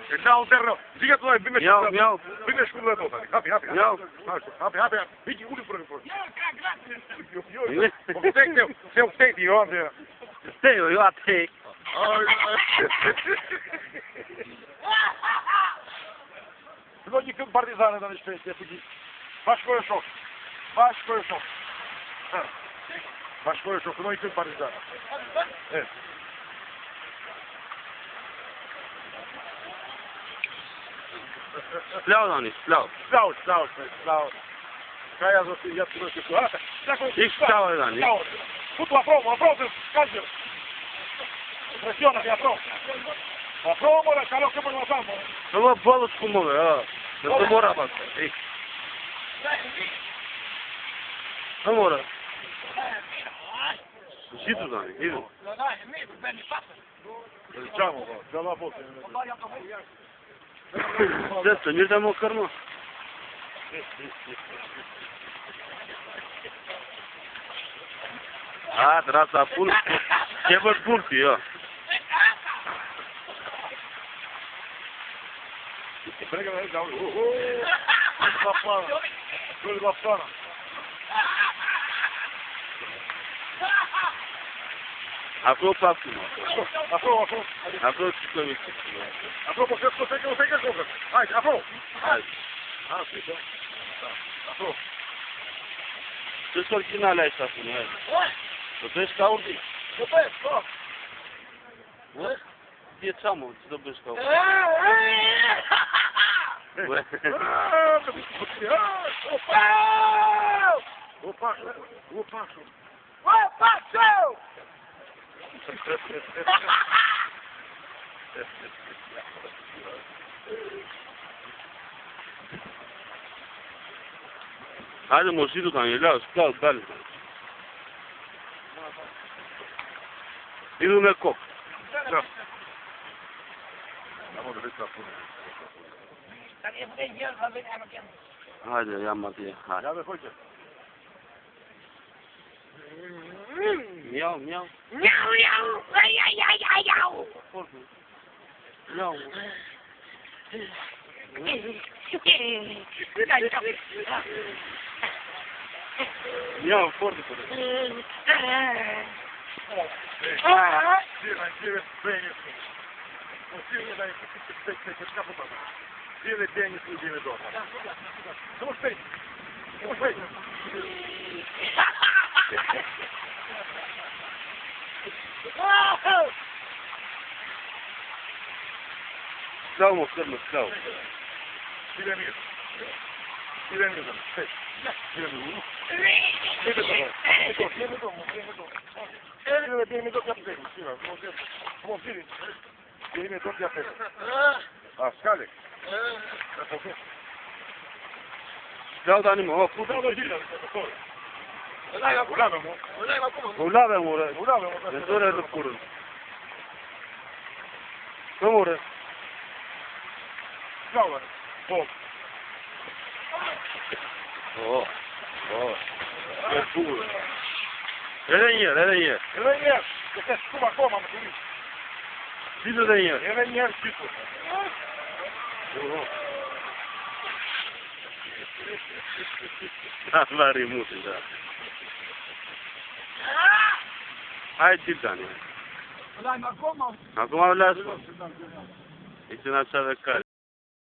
E lau terro, diga tu ai, bine Miau, miau. Bine shkullë ato tani. Hapi. Miau. Hapi. Viki uli për. Jo. Po tek, se tek jo ande. Steo, jo atë. Do një këngë partizane tani shpejt, e fuqi. Bashkoj shok. Bashkoj shok, do një këngë partizane. Splau, Dani, splau. Splau. Kaja zoti, ja të nështë këtu. Ik splau, Dani. Putu, apromo, calcio. Pressiona, ti apromo. Apromo, calo che non lo fanno. Non va bollo scumore, non ti mora basta. Ik. Non mora. Uscito, Dani, io. Diciamo, già la botta. Zestë, mirë të më kërma. Të rasa punë, që për punë të jo. Prega me gavë. Gol Bafana. Afro papë. Afro. Afro që të vishë. Afro, po se ke kokën. Hajde, afro. Sì. Afro. Që së originale e shtë punë, do të shka urdi. Do bësh, po. Dje qamu, që do bësh ka urdi. Hajde më shitu të një lau, shplau, dalë. Idu me kokë. Hajde, jam atje, hajde. Ja, hoqë. Miau. Miau. Miau. Miau, forte. Viene Dennis e viene dopo. Siamo spenti. Splau, mă, scăr, mă, splau. Viene dopo a pezzi. A scale. Splau, Dani, mă, hop. Ulave, mă, de dore de curând. Nu mă, Bravo. Che pure. Renier. Che scuba come, ma tu Zito Renier. Renier, zito. La rimută, da. Hai, Titani. Acum lasă. Ești în așa de care.